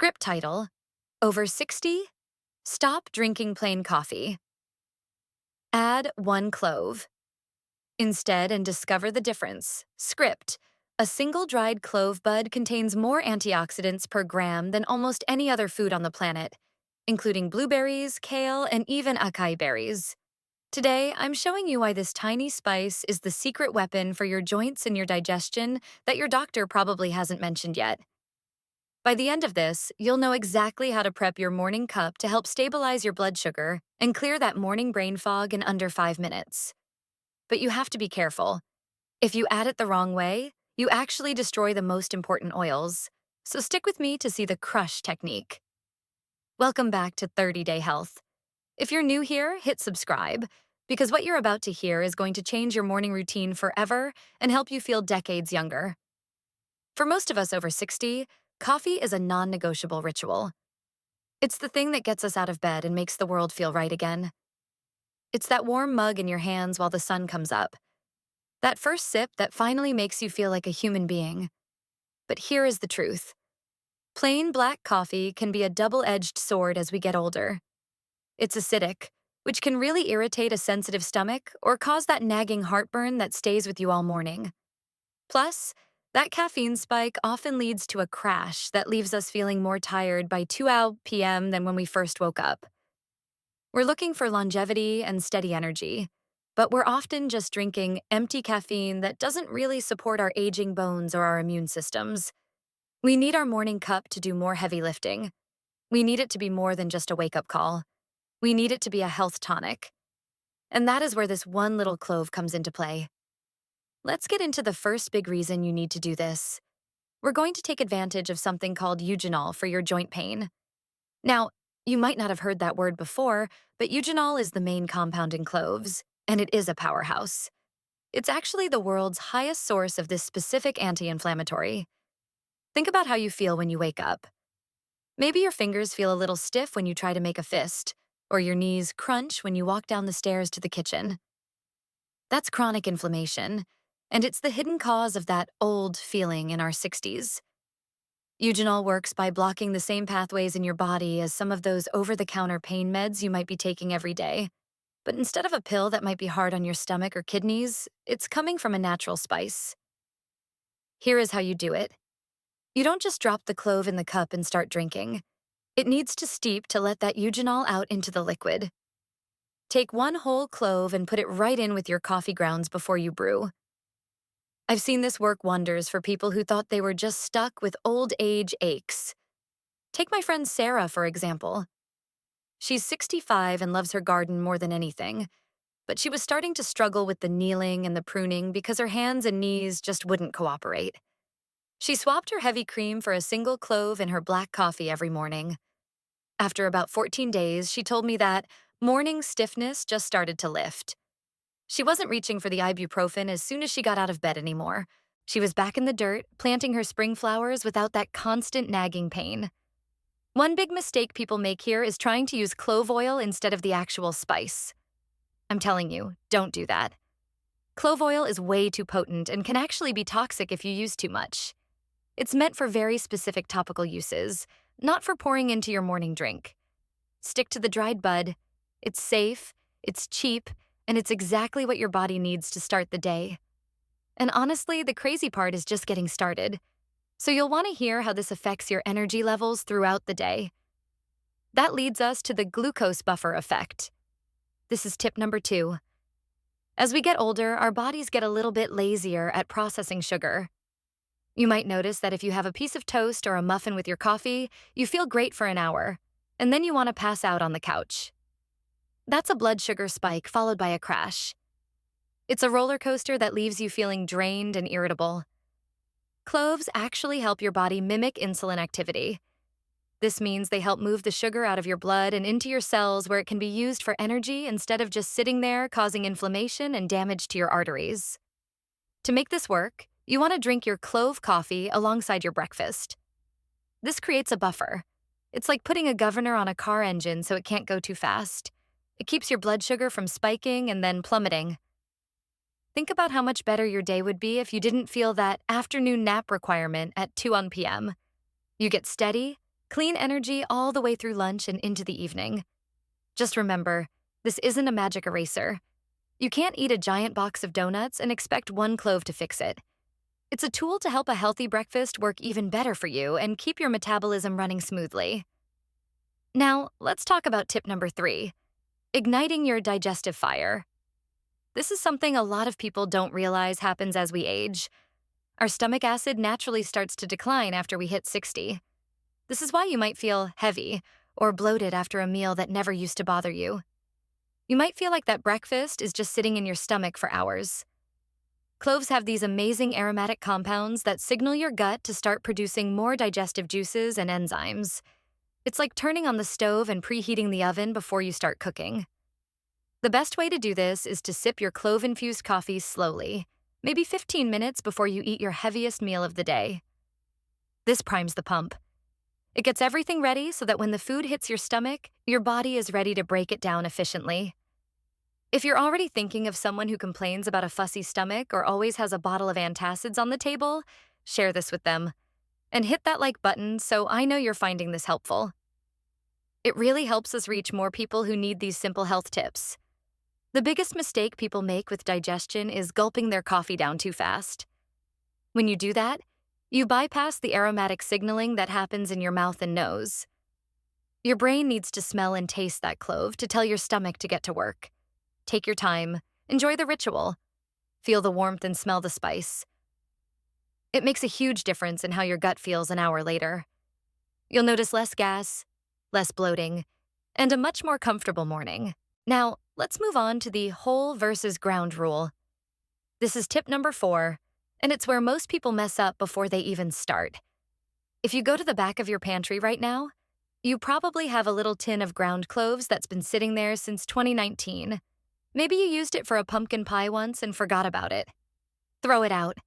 Script title: Over 60? Stop drinking plain coffee. Add 1 clove. Instead, and discover the difference. Script: a single dried clove bud contains more antioxidants per gram than almost any other food on the planet, including blueberries, kale, and even acai berries. Today, I'm showing you why this tiny spice is the secret weapon for your joints and your digestion that your doctor probably hasn't mentioned yet. By the end of this, you'll know exactly how to prep your morning cup to help stabilize your blood sugar and clear that morning brain fog in under 5 minutes. But you have to be careful. If you add it the wrong way, you actually destroy the most important oils. So stick with me to see the crush technique. Welcome back to 30-Day Health. If you're new here, hit subscribe, because what you're about to hear is going to change your morning routine forever and help you feel decades younger. For most of us over 60, coffee is a non-negotiable ritual. It's the thing that gets us out of bed and makes the world feel right again. It's that warm mug in your hands while the sun comes up. That first sip that finally makes you feel like a human being. But here is the truth. Plain black coffee can be a double-edged sword as we get older. It's acidic, which can really irritate a sensitive stomach or cause that nagging heartburn that stays with you all morning. Plus, that caffeine spike often leads to a crash that leaves us feeling more tired by 2 p.m. than when we first woke up. We're looking for longevity and steady energy, but we're often just drinking empty caffeine that doesn't really support our aging bones or our immune systems. We need our morning cup to do more heavy lifting. We need it to be more than just a wake-up call. We need it to be a health tonic. And that is where this one little clove comes into play. Let's get into the first big reason you need to do this. We're going to take advantage of something called Eugenol for your joint pain. Now, you might not have heard that word before, but Eugenol is the main compound in cloves, and it is a powerhouse. It's actually the world's highest source of this specific anti-inflammatory. Think about how you feel when you wake up. Maybe your fingers feel a little stiff when you try to make a fist, or your knees crunch when you walk down the stairs to the kitchen. That's chronic inflammation, and it's the hidden cause of that old feeling in our 60s. Eugenol works by blocking the same pathways in your body as some of those over-the-counter pain meds you might be taking every day. But instead of a pill that might be hard on your stomach or kidneys, it's coming from a natural spice. Here is how you do it. You don't just drop the clove in the cup and start drinking. It needs to steep to let that eugenol out into the liquid. Take 1 whole clove and put it right in with your coffee grounds before you brew. I've seen this work wonders for people who thought they were just stuck with old age aches. Take my friend Sarah, for example. She's 65 and loves her garden more than anything, but she was starting to struggle with the kneeling and the pruning because her hands and knees just wouldn't cooperate. She swapped her heavy cream for a single clove in her black coffee every morning. After about 14 days, she told me that morning stiffness just started to lift. She wasn't reaching for the ibuprofen as soon as she got out of bed anymore. She was back in the dirt, planting her spring flowers without that constant nagging pain. One big mistake people make here is trying to use clove oil instead of the actual spice. I'm telling you, don't do that. Clove oil is way too potent and can actually be toxic if you use too much. It's meant for very specific topical uses, not for pouring into your morning drink. Stick to the dried bud. It's safe, it's cheap, and it's exactly what your body needs to start the day. And honestly, the crazy part is just getting started. So you'll want to hear how this affects your energy levels throughout the day. That leads us to the glucose buffer effect. This is tip number 2. As we get older, our bodies get a little bit lazier at processing sugar. You might notice that if you have a piece of toast or a muffin with your coffee, you feel great for an hour, and then you want to pass out on the couch. That's a blood sugar spike followed by a crash. It's a roller coaster that leaves you feeling drained and irritable. Cloves actually help your body mimic insulin activity. This means they help move the sugar out of your blood and into your cells where it can be used for energy instead of just sitting there causing inflammation and damage to your arteries. To make this work, you want to drink your clove coffee alongside your breakfast. This creates a buffer. It's like putting a governor on a car engine so it can't go too fast. It keeps your blood sugar from spiking and then plummeting. Think about how much better your day would be if you didn't feel that afternoon nap requirement at 2 p.m. You get steady, Clean energy all the way through lunch and into the evening. Just remember, this isn't a magic eraser. You can't eat a giant box of donuts and expect one clove to fix it. It's a tool to help a healthy breakfast work even better for you and keep your metabolism running smoothly. Now, let's talk about tip number 3, igniting your digestive fire. This is something a lot of people don't realize happens as we age. Our stomach acid naturally starts to decline after we hit 60. This is why you might feel heavy or bloated after a meal that never used to bother you. You might feel like that breakfast is just sitting in your stomach for hours. Cloves have these amazing aromatic compounds that signal your gut to start producing more digestive juices and enzymes. It's like turning on the stove and preheating the oven before you start cooking. The best way to do this is to sip your clove-infused coffee slowly, maybe 15 minutes before you eat your heaviest meal of the day. This primes the pump. It gets everything ready so that when the food hits your stomach, your body is ready to break it down efficiently. If you're already thinking of someone who complains about a fussy stomach or always has a bottle of antacids on the table, share this with them. And hit that like button so I know you're finding this helpful. It really helps us reach more people who need these simple health tips. The biggest mistake people make with digestion is gulping their coffee down too fast. When you do that, you bypass the aromatic signaling that happens in your mouth and nose. Your brain needs to smell and taste that clove to tell your stomach to get to work. Take your time, enjoy the ritual, feel the warmth and smell the spice. It makes a huge difference in how your gut feels an hour later. You'll notice less gas, less bloating, and a much more comfortable morning. Now, let's move on to the whole versus ground rule. This is tip number 4, and it's where most people mess up before they even start. If you go to the back of your pantry right now, you probably have a little tin of ground cloves that's been sitting there since 2019. Maybe you used it for a pumpkin pie once and forgot about it. Throw it out.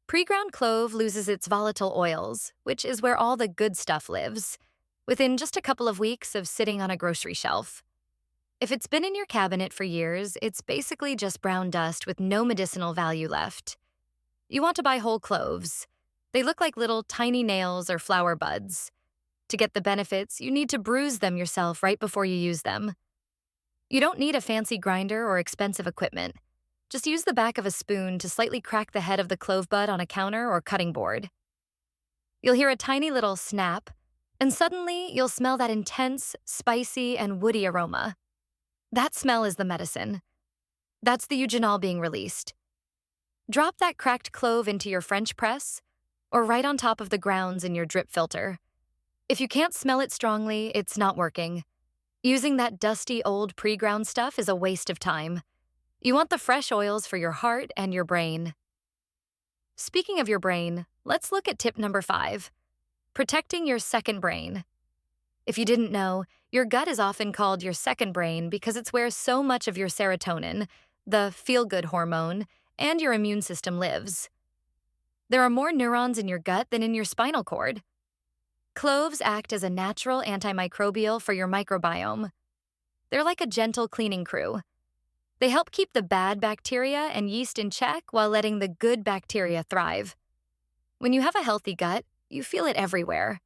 Pre-ground clove loses its volatile oils, which is where all the good stuff lives, within just a couple of weeks of sitting on a grocery shelf. If it's been in your cabinet for years, it's basically just brown dust with no medicinal value left. You want to buy whole cloves. They look like little tiny nails or flower buds. To get the benefits, you need to bruise them yourself right before you use them. You don't need a fancy grinder or expensive equipment. Just use the back of a spoon to slightly crack the head of the clove bud on a counter or cutting board. You'll hear a tiny little snap, and suddenly you'll smell that intense, spicy, and woody aroma. That smell is the medicine. That's the eugenol being released. Drop that cracked clove into your French press, or right on top of the grounds in your drip filter. If you can't smell it strongly, it's not working. Using that dusty old pre-ground stuff is a waste of time. You want the fresh oils for your heart and your brain. Speaking of your brain, let's look at tip number 5, protecting your second brain. If you didn't know, your gut is often called your second brain because it's where so much of your serotonin, the feel-good hormone, and your immune system lives. There are more neurons in your gut than in your spinal cord. Cloves act as a natural antimicrobial for your microbiome. They're like a gentle cleaning crew. They help keep the bad bacteria and yeast in check while letting the good bacteria thrive. When you have a healthy gut, you feel it everywhere.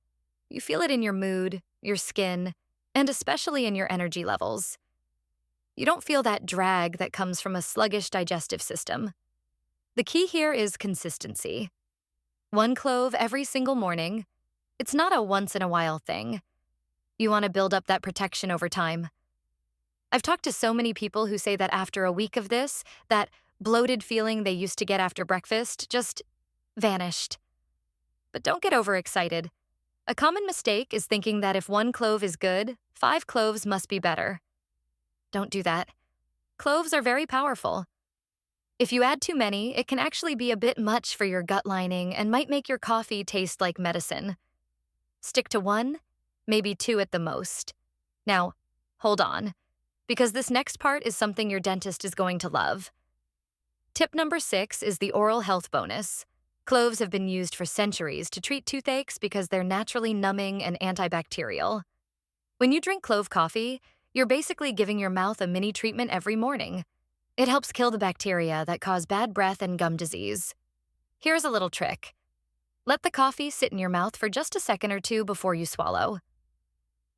You feel it in your mood, your skin, and especially in your energy levels. You don't feel that drag that comes from a sluggish digestive system. The key here is consistency. 1 clove every single morning. It's not a once-in-a-while thing. You want to build up that protection over time. I've talked to so many people who say that after a week of this, that bloated feeling they used to get after breakfast just vanished. But don't get overexcited. A common mistake is thinking that if 1 clove is good, 5 cloves must be better. Don't do that. Cloves are very powerful. If you add too many, it can actually be a bit much for your gut lining and might make your coffee taste like medicine. Stick to 1, maybe 2 at the most. Now, hold on, because this next part is something your dentist is going to love. Tip number 6 is the oral health bonus. Cloves have been used for centuries to treat toothaches because they're naturally numbing and antibacterial. When you drink clove coffee, you're basically giving your mouth a mini treatment every morning. It helps kill the bacteria that cause bad breath and gum disease. Here's a little trick. Let the coffee sit in your mouth for just a second or two before you swallow.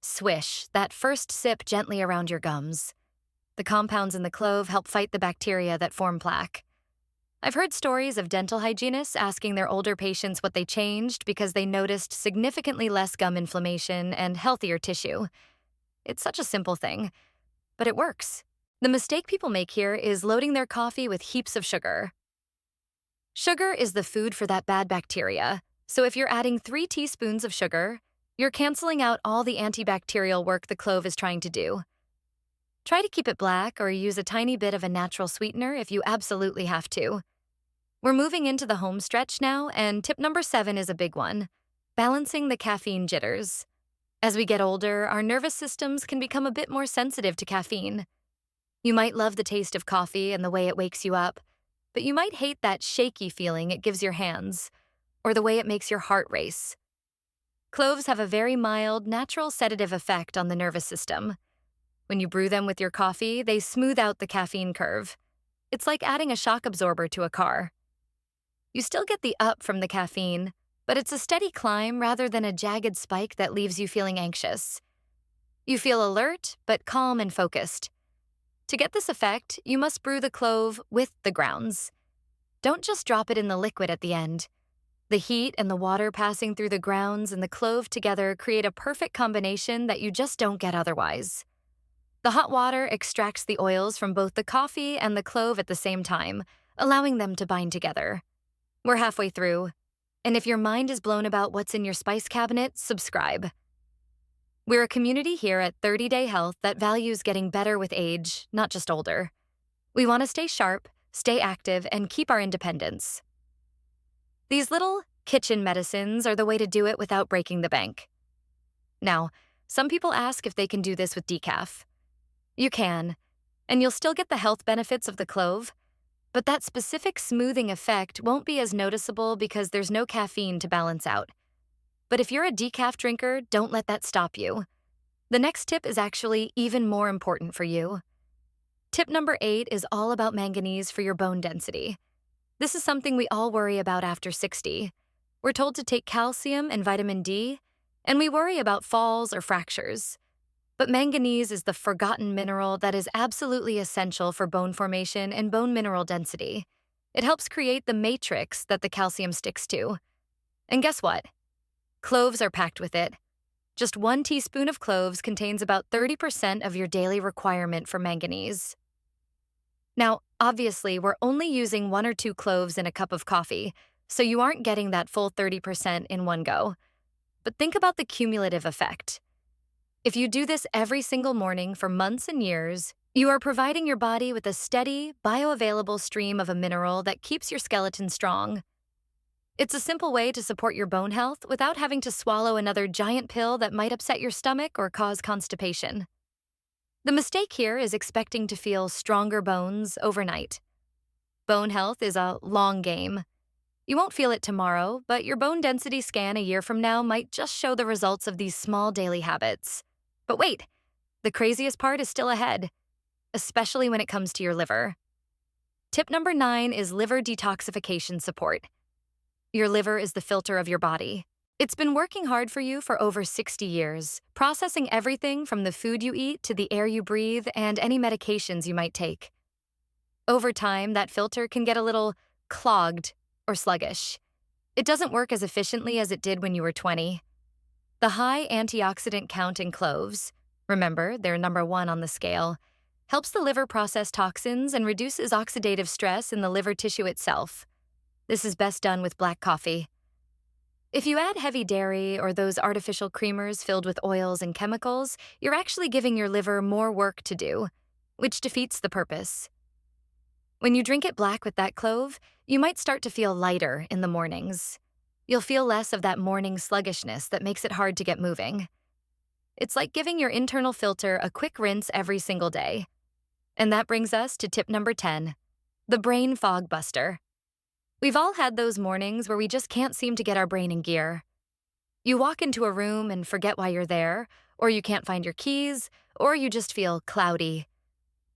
Swish that first sip gently around your gums. The compounds in the clove help fight the bacteria that form plaque. I've heard stories of dental hygienists asking their older patients what they changed because they noticed significantly less gum inflammation and healthier tissue. It's such a simple thing, but it works. The mistake people make here is loading their coffee with heaps of sugar. Sugar is the food for that bad bacteria, so if you're adding 3 teaspoons of sugar, you're canceling out all the antibacterial work the clove is trying to do. Try to keep it black or use a tiny bit of a natural sweetener if you absolutely have to. We're moving into the home stretch now, and tip number 7 is a big one: balancing the caffeine jitters. As we get older, our nervous systems can become a bit more sensitive to caffeine. You might love the taste of coffee and the way it wakes you up, but you might hate that shaky feeling it gives your hands, or the way it makes your heart race. Cloves have a very mild, natural sedative effect on the nervous system. When you brew them with your coffee, they smooth out the caffeine curve. It's like adding a shock absorber to a car. You still get the up from the caffeine, but it's a steady climb rather than a jagged spike that leaves you feeling anxious. You feel alert, but calm and focused. To get this effect, you must brew the clove with the grounds. Don't just drop it in the liquid at the end. The heat and the water passing through the grounds and the clove together create a perfect combination that you just don't get otherwise. The hot water extracts the oils from both the coffee and the clove at the same time, allowing them to bind together. We're halfway through, and if your mind is blown about what's in your spice cabinet, subscribe. We're a community here at 30 Day Health that values getting better with age, not just older. We want to stay sharp, stay active, and keep our independence. These little kitchen medicines are the way to do it without breaking the bank. Now, some people ask if they can do this with decaf. You can, and you'll still get the health benefits of the clove, but that specific smoothing effect won't be as noticeable because there's no caffeine to balance out. But if you're a decaf drinker, don't let that stop you. The next tip is actually even more important for you. Tip number 8 is all about manganese for your bone density. This is something we all worry about after 60. We're told to take calcium and vitamin D, and we worry about falls or fractures. But manganese is the forgotten mineral that is absolutely essential for bone formation and bone mineral density. It helps create the matrix that the calcium sticks to. And guess what? Cloves are packed with it. Just 1 teaspoon of cloves contains about 30% of your daily requirement for manganese. Now, obviously, we're only using 1 or 2 cloves in a cup of coffee, so you aren't getting that full 30% in one go. But think about the cumulative effect. If you do this every single morning for months and years, you are providing your body with a steady, bioavailable stream of a mineral that keeps your skeleton strong. It's a simple way to support your bone health without having to swallow another giant pill that might upset your stomach or cause constipation. The mistake here is expecting to feel stronger bones overnight. Bone health is a long game. You won't feel it tomorrow, but your bone density scan a year from now might just show the results of these small daily habits. But wait, the craziest part is still ahead, especially when it comes to your liver. Tip number 9 is liver detoxification support. Your liver is the filter of your body. It's been working hard for you for over 60 years, processing everything from the food you eat to the air you breathe and any medications you might take. Over time, that filter can get a little clogged or sluggish. It doesn't work as efficiently as it did when you were 20. The high antioxidant count in cloves, remember, they're number 1 on the scale, helps the liver process toxins and reduces oxidative stress in the liver tissue itself. This is best done with black coffee. If you add heavy dairy or those artificial creamers filled with oils and chemicals, you're actually giving your liver more work to do, which defeats the purpose. When you drink it black with that clove, you might start to feel lighter in the mornings. You'll feel less of that morning sluggishness that makes it hard to get moving. It's like giving your internal filter a quick rinse every single day. And that brings us to tip number 10, the brain fog buster. We've all had those mornings where we just can't seem to get our brain in gear. You walk into a room and forget why you're there, or you can't find your keys, or you just feel cloudy.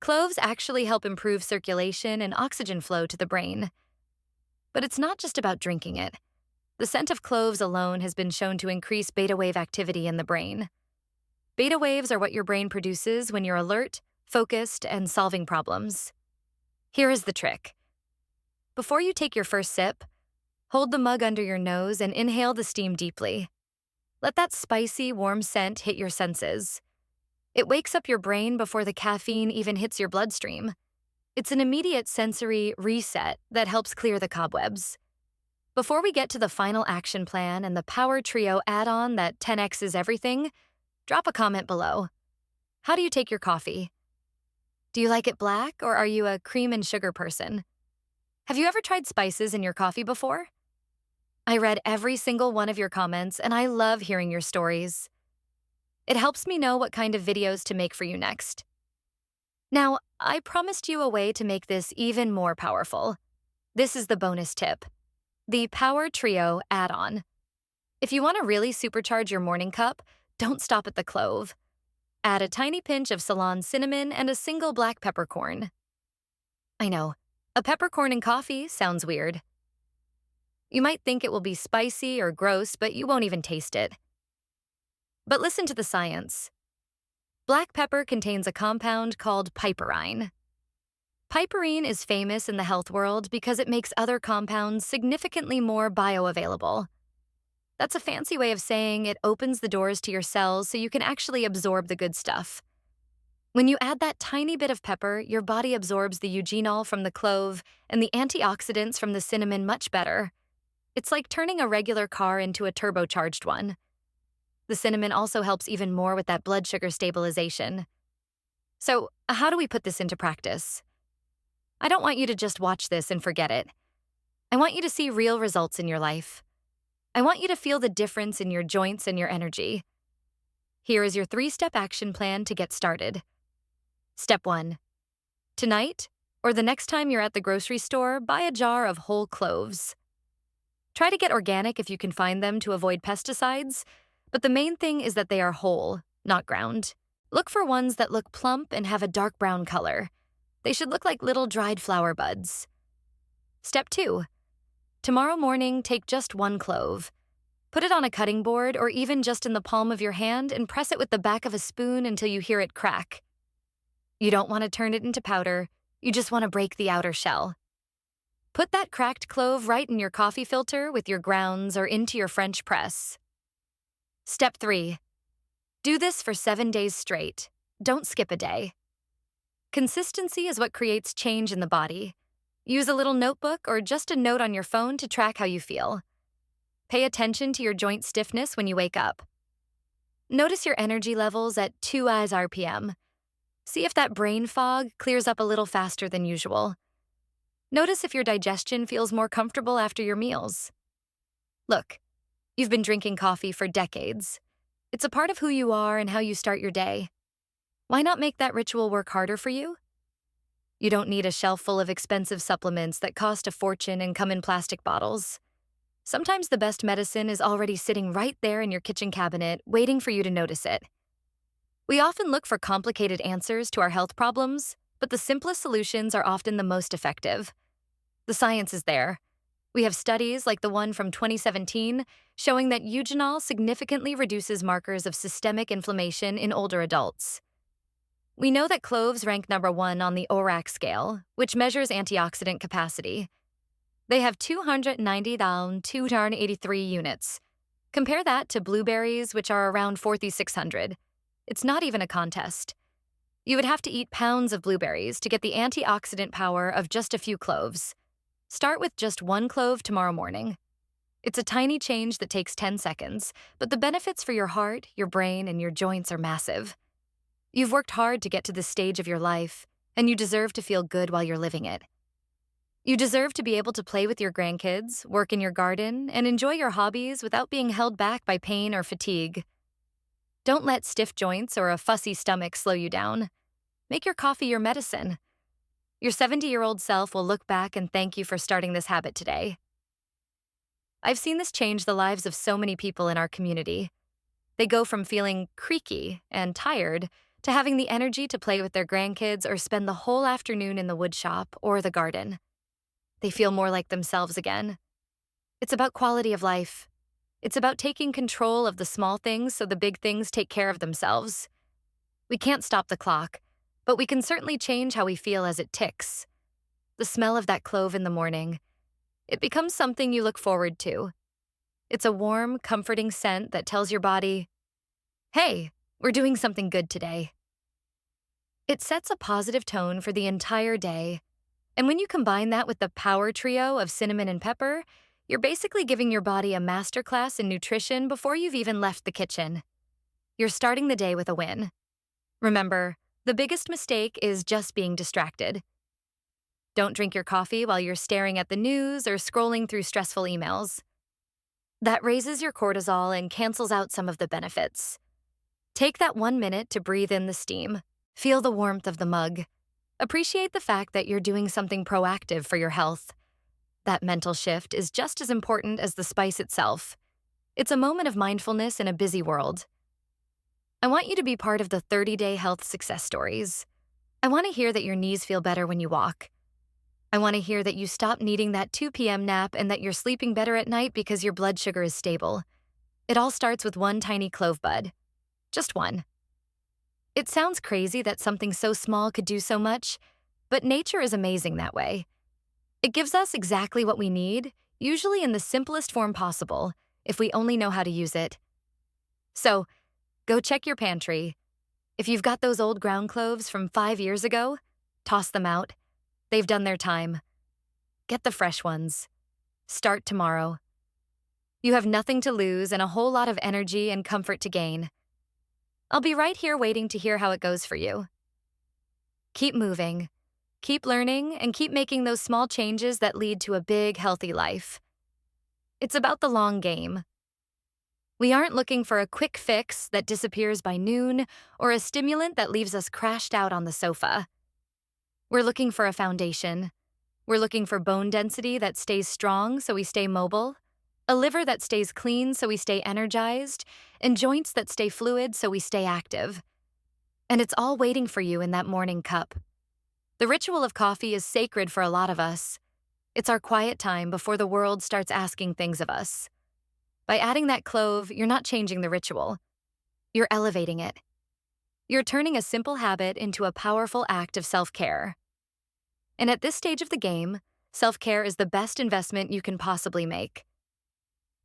Cloves actually help improve circulation and oxygen flow to the brain. But it's not just about drinking it. The scent of cloves alone has been shown to increase beta wave activity in the brain. Beta waves are what your brain produces when you're alert, focused, and solving problems. Here is the trick. Before you take your first sip, hold the mug under your nose and inhale the steam deeply. Let that spicy, warm scent hit your senses. It wakes up your brain before the caffeine even hits your bloodstream. It's an immediate sensory reset that helps clear the cobwebs. Before we get to the final action plan and the Power Trio add-on that 10x's everything, drop a comment below. How do you take your coffee? Do you like it black, or are you a cream and sugar person? Have you ever tried spices in your coffee before? I read every single one of your comments, and I love hearing your stories. It helps me know what kind of videos to make for you next. Now, I promised you a way to make this even more powerful. This is the bonus tip. The Power Trio add-on. If you want to really supercharge your morning cup, don't stop at the clove. Add a tiny pinch of Ceylon cinnamon and a single black peppercorn. I know, a peppercorn in coffee sounds weird. You might think it will be spicy or gross, but you won't even taste it. But listen to the science. Black pepper contains a compound called piperine. Piperine is famous in the health world because it makes other compounds significantly more bioavailable. That's a fancy way of saying it opens the doors to your cells so you can actually absorb the good stuff. When you add that tiny bit of pepper, your body absorbs the eugenol from the clove and the antioxidants from the cinnamon much better. It's like turning a regular car into a turbocharged one. The cinnamon also helps even more with that blood sugar stabilization. So, how do we put this into practice? I don't want you to just watch this and forget it. I want you to see real results in your life. I want you to feel the difference in your joints and your energy. Here is your 3-step action plan to get started. Step 1. Tonight, or the next time you're at the grocery store, buy a jar of whole cloves. Try to get organic if you can find them to avoid pesticides, but the main thing is that they are whole, not ground. Look for ones that look plump and have a dark brown color. They should look like little dried flower buds. Step 2. Tomorrow morning, take just 1 clove. Put it on a cutting board or even just in the palm of your hand and press it with the back of a spoon until you hear it crack. You don't want to turn it into powder, you just want to break the outer shell. Put that cracked clove right in your coffee filter with your grounds or into your French press. Step 3. Do this for 7 days straight. Don't skip a day. Consistency is what creates change in the body. Use a little notebook or just a note on your phone to track how you feel. Pay attention to your joint stiffness when you wake up. Notice your energy levels at 2 eyes RPM. See if that brain fog clears up a little faster than usual. Notice if your digestion feels more comfortable after your meals. Look, you've been drinking coffee for decades. It's a part of who you are and how you start your day. Why not make that ritual work harder for you? You don't need a shelf full of expensive supplements that cost a fortune and come in plastic bottles. Sometimes the best medicine is already sitting right there in your kitchen cabinet, waiting for you to notice it. We often look for complicated answers to our health problems, but the simplest solutions are often the most effective. The science is there. We have studies like the one from 2017 showing that eugenol significantly reduces markers of systemic inflammation in older adults. We know that cloves rank number 1 on the ORAC scale, which measures antioxidant capacity. They have 283 units. Compare that to blueberries, which are around 4,600. It's not even a contest. You would have to eat pounds of blueberries to get the antioxidant power of just a few cloves. Start with just 1 clove tomorrow morning. It's a tiny change that takes 10 seconds, but the benefits for your heart, your brain, and your joints are massive. You've worked hard to get to this stage of your life, and you deserve to feel good while you're living it. You deserve to be able to play with your grandkids, work in your garden, and enjoy your hobbies without being held back by pain or fatigue. Don't let stiff joints or a fussy stomach slow you down. Make your coffee your medicine. Your 70-year-old self will look back and thank you for starting this habit today. I've seen this change the lives of so many people in our community. They go from feeling creaky and tired to having the energy to play with their grandkids or spend the whole afternoon in the wood shop or the garden. They feel more like themselves again. It's about quality of life. It's about taking control of the small things so the big things take care of themselves. We can't stop the clock, but we can certainly change how we feel as it ticks. The smell of that clove in the morning, it becomes something you look forward to. It's a warm, comforting scent that tells your body, hey, we're doing something good today. It sets a positive tone for the entire day, and when you combine that with the power trio of cinnamon and pepper, you're basically giving your body a masterclass in nutrition before you've even left the kitchen. You're starting the day with a win. Remember, the biggest mistake is just being distracted. Don't drink your coffee while you're staring at the news or scrolling through stressful emails. That raises your cortisol and cancels out some of the benefits. Take that 1 minute to breathe in the steam. Feel the warmth of the mug. Appreciate the fact that you're doing something proactive for your health. That mental shift is just as important as the spice itself. It's a moment of mindfulness in a busy world. I want you to be part of the 30-day health success stories. I want to hear that your knees feel better when you walk. I want to hear that you stop needing that 2 p.m. nap and that you're sleeping better at night because your blood sugar is stable. It all starts with one tiny clove bud. Just one. It sounds crazy that something so small could do so much, but nature is amazing that way. It gives us exactly what we need, usually in the simplest form possible, if we only know how to use it. So, go check your pantry. If you've got those old ground cloves from 5 years ago, toss them out. They've done their time. Get the fresh ones. Start tomorrow. You have nothing to lose and a whole lot of energy and comfort to gain. I'll be right here waiting to hear how it goes for you. Keep moving, keep learning, and keep making those small changes that lead to a big, healthy life. It's about the long game. We aren't looking for a quick fix that disappears by noon or a stimulant that leaves us crashed out on the sofa. We're looking for a foundation. We're looking for bone density that stays strong so we stay mobile, a liver that stays clean so we stay energized, and joints that stay fluid so we stay active. And it's all waiting for you in that morning cup. The ritual of coffee is sacred for a lot of us. It's our quiet time before the world starts asking things of us. By adding that clove, you're not changing the ritual. You're elevating it. You're turning a simple habit into a powerful act of self-care. And at this stage of the game, self-care is the best investment you can possibly make.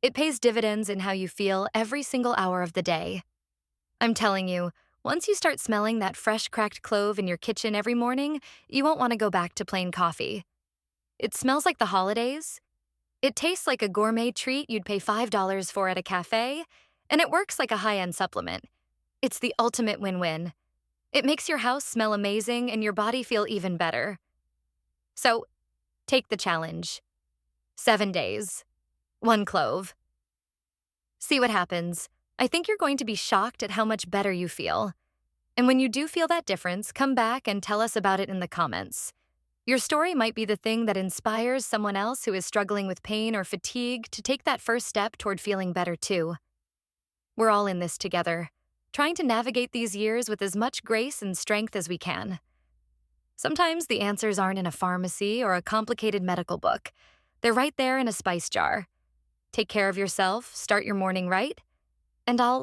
It pays dividends in how you feel every single hour of the day. I'm telling you, once you start smelling that fresh cracked clove in your kitchen every morning, you won't want to go back to plain coffee. It smells like the holidays. It tastes like a gourmet treat you'd pay $5 for at a cafe, and it works like a high-end supplement. It's the ultimate win-win. It makes your house smell amazing and your body feel even better. So, take the challenge. 7 days. 1 clove. See what happens. I think you're going to be shocked at how much better you feel. And when you do feel that difference, come back and tell us about it in the comments. Your story might be the thing that inspires someone else who is struggling with pain or fatigue to take that first step toward feeling better too. We're all in this together, trying to navigate these years with as much grace and strength as we can. Sometimes the answers aren't in a pharmacy or a complicated medical book. They're right there in a spice jar. Take care of yourself, start your morning right, and I'll